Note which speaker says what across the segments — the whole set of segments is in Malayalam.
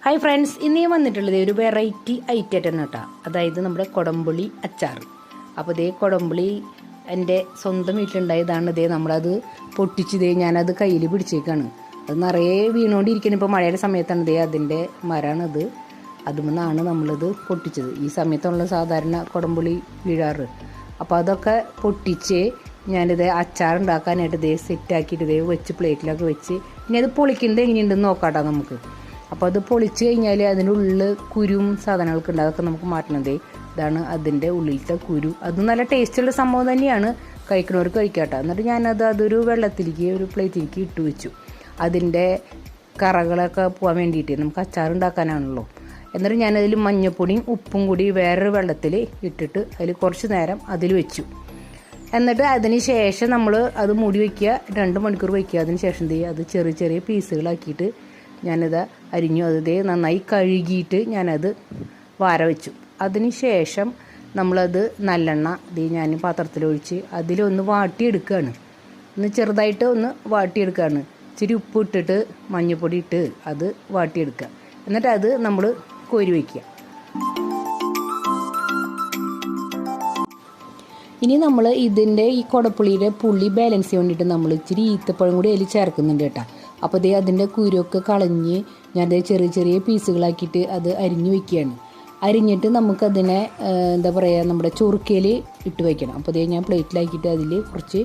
Speaker 1: ഹായ് ഫ്രണ്ട്സ്, ഇന്ന് ഞാൻ വന്നിട്ടുള്ളത് ഒരു വെറൈറ്റി ഐറ്റം കേട്ടോ. അതായത് നമ്മുടെ കുടംപുളി അച്ചാർ. അപ്പോൾ ഇതേ കുടംപുളി എൻ്റെ സ്വന്തം വീട്ടിലുണ്ടായതാണ്. ഇതേ നമ്മളത് പൊട്ടിച്ചതേ ഞാനത് കയ്യിൽ പിടിച്ചേക്കാണ്. അത് നിറയെ വീണുകൊണ്ടിരിക്കണം. ഇപ്പോൾ മഴയുടെ സമയത്താണ് ഇതേ അതിൻ്റെ മരമാണത്. അതുമെന്നാണ് നമ്മളിത് പൊട്ടിച്ചത്. ഈ സമയത്തുള്ള സാധാരണ കുടംപുളി വീഴാറ്. അപ്പോൾ അതൊക്കെ പൊട്ടിച്ച് ഞാനിത് അച്ചാർ ഉണ്ടാക്കാനായിട്ട് ഇതേ സെറ്റാക്കിയിട്ട് ഇതേ വെച്ച് പ്ലേറ്റിലൊക്കെ വെച്ച് ഇനി അത് പൊളിക്കുന്നത് എങ്ങനെയുണ്ടെന്ന് നോക്കാട്ടോ നമുക്ക്. അപ്പോൾ അത് പൊളിച്ച് കഴിഞ്ഞാൽ അതിൻ്റെ ഉള്ളിൽ കുരും സാധനങ്ങളൊക്കെ ഉണ്ട്. അതൊക്കെ നമുക്ക് മാറ്റണതേ. ഇതാണ് അതിൻ്റെ ഉള്ളിലത്തെ കുരു. അത് നല്ല ടേസ്റ്റുള്ള സംഭവം തന്നെയാണ്, കഴിക്കുന്നവർക്ക് കഴിക്കാട്ടോ. എന്നിട്ട് ഞാനത് അതൊരു വെള്ളത്തിലേക്ക് ഒരു പ്ലേറ്റിലേക്ക് ഇട്ട് വെച്ചു. അതിൻ്റെ കറകളൊക്കെ പോകാൻ വേണ്ടിയിട്ട് നമുക്ക് അച്ചാർ ഉണ്ടാക്കാനാണല്ലോ. എന്നിട്ട് ഞാനതിൽ മഞ്ഞപ്പൊടിയും ഉപ്പും കൂടി വേറൊരു വെള്ളത്തിൽ ഇട്ടിട്ട് അതിൽ കുറച്ച് നേരം അതിൽ വെച്ചു. എന്നിട്ട് അതിന് ശേഷം നമ്മൾ അത് മൂടി വയ്ക്കുക, 2 മണിക്കൂർ വയ്ക്കുക. അതിന് ശേഷം അത് ചെറിയ ചെറിയ പീസുകളാക്കിയിട്ട് ഞാനത് അരിഞ്ഞു. അത് നന്നായി കഴുകിയിട്ട് ഞാനത് വാര വെച്ചു. അതിന് ശേഷം നമ്മളത് നല്ലെണ്ണ ഞാൻ പാത്രത്തിലൊഴിച്ച് അതിലൊന്ന് വാട്ടിയെടുക്കുകയാണ്. ഒന്ന് ചെറുതായിട്ട് ഒന്ന് വാട്ടിയെടുക്കുകയാണ്. ഇച്ചിരി ഉപ്പ് ഇട്ടിട്ട് മഞ്ഞൾപ്പൊടി ഇട്ട് അത് വാട്ടിയെടുക്കുക. എന്നിട്ട് അത് നമ്മൾ കോരി വയ്ക്കുക. ഇനി നമ്മൾ ഇതിൻ്റെ ഈ കുടപ്പുളിയുടെ പുളി ബാലൻസ് ചെയ്യാൻ വേണ്ടിയിട്ട് നമ്മൾ ഇച്ചിരി ഈത്തപ്പഴം കൂടി അതിൽ ചേർക്കുന്നുണ്ട് കേട്ടോ. അപ്പോൾ അതിൻ്റെ കുരുവൊക്കെ കളഞ്ഞ് ഞാനത് ചെറിയ ചെറിയ പീസുകളാക്കിയിട്ട് അത് അരിഞ്ഞു വയ്ക്കുകയാണ്. അരിഞ്ഞിട്ട് നമുക്കതിനെ എന്താ പറയുക, നമ്മുടെ ചൊറുക്കയിൽ ഇട്ട് വയ്ക്കണം. അപ്പോൾ ഞാൻ പ്ലേറ്റിലാക്കിയിട്ട് അതിൽ കുറച്ച്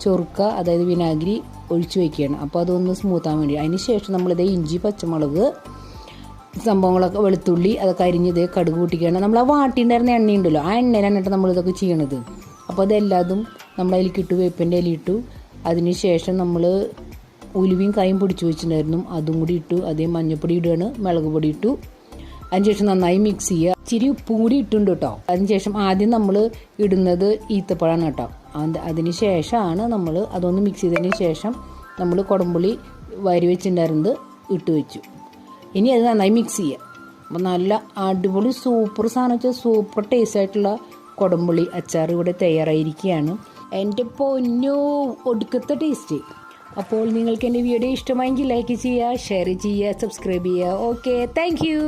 Speaker 1: ചൊറുക്ക, അതായത് വിനാഗിരി ഒഴിച്ച് വയ്ക്കുകയാണ്. അപ്പോൾ അതൊന്ന് സ്മൂത്താൻ വേണ്ടി. അതിന് ശേഷം നമ്മളിത് ഇഞ്ചി, പച്ചമുളക് സംഭവങ്ങളൊക്കെ, വെളുത്തുള്ളി അതൊക്കെ അരിഞ്ഞത് കടുക് കൂട്ടിക്കുകയാണ്. നമ്മൾ ആ വാട്ടിണ്ടായിരുന്ന എണ്ണയുണ്ടല്ലോ, ആ എണ്ണയിലാണ് നമ്മളിതൊക്കെ ചെയ്യണത്. അപ്പോൾ അതെല്ലാതും നമ്മളതിലേക്ക് ഇട്ടു, വേപ്പിൻ്റെ ഇല ഇട്ടു. അതിന് ശേഷം നമ്മൾ ഉലുവയും കായും പൊടിച്ച് വെച്ചിട്ടുണ്ടായിരുന്നു, അതും കൂടി ഇട്ടു. അതേ മഞ്ഞൾപ്പൊടി ഇടുകയാണ്, മുളക് പൊടി ഇട്ടു. അതിനുശേഷം നന്നായി മിക്സ് ചെയ്യുക. ഇച്ചിരി ഉപ്പും കൂടി ഇട്ടുണ്ട് കേട്ടോ. അതിനുശേഷം ആദ്യം നമ്മൾ ഇടുന്നത് ഈത്തപ്പഴമാണ് കേട്ടോ. അതിന് ശേഷമാണ് നമ്മൾ അതൊന്ന് മിക്സ് ചെയ്തതിന് ശേഷം നമ്മൾ കുടംപുളി വാരി വെച്ചിട്ടുണ്ടായിരുന്നത് ഇട്ട് വെച്ചു. ഇനി അത് നന്നായി മിക്സ് ചെയ്യുക. അപ്പോൾ നല്ല അടിപൊളി സൂപ്പർ സാധനം വെച്ചാൽ സൂപ്പർ ടേസ്റ്റ് ആയിട്ടുള്ള കുടംപുളി അച്ചാർ ഇവിടെ തയ്യാറായിരിക്കുകയാണ്. എൻ്റെ പൊന്നോ, ഒടുക്കത്തെ ടേസ്റ്റ്. അപ്പോൾ നിങ്ങൾക്ക് എൻ്റെ വീഡിയോ ഇഷ്ടമായെങ്കിൽ ലൈക്ക് ചെയ്യുക, ഷെയർ ചെയ്യുക, സബ്സ്ക്രൈബ് ചെയ്യുക. Okay, thank you.